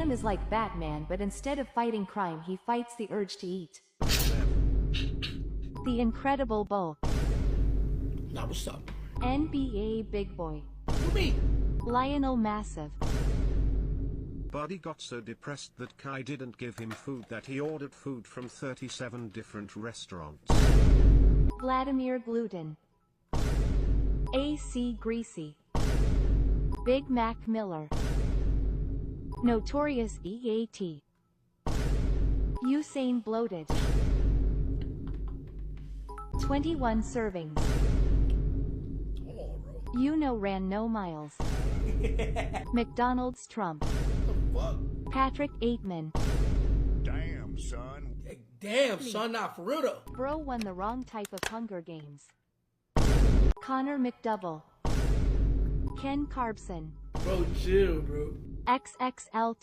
Fanum is like Batman, but instead of fighting crime he fights the urge to eat. The Incredible Bulk. Now what's up? NBA Big Boy. Who me? Lionel Massive. Buddy got so depressed that Kai didn't give him food that he ordered food from 37 different restaurants. Vladimir Gluten. AC Greasy. Big Mac Miller. Notorious EAT. Usain Bloated. 21 servings. Come on, bro. You know ran no miles. McDonald's Trump. What the Patrick Aitman. Damn, son. fuck? Damn, son, not for real though. Bro won the wrong type of Hunger Games. Connor McDouble. Ken Carbson. Bro, chill, bro. XXL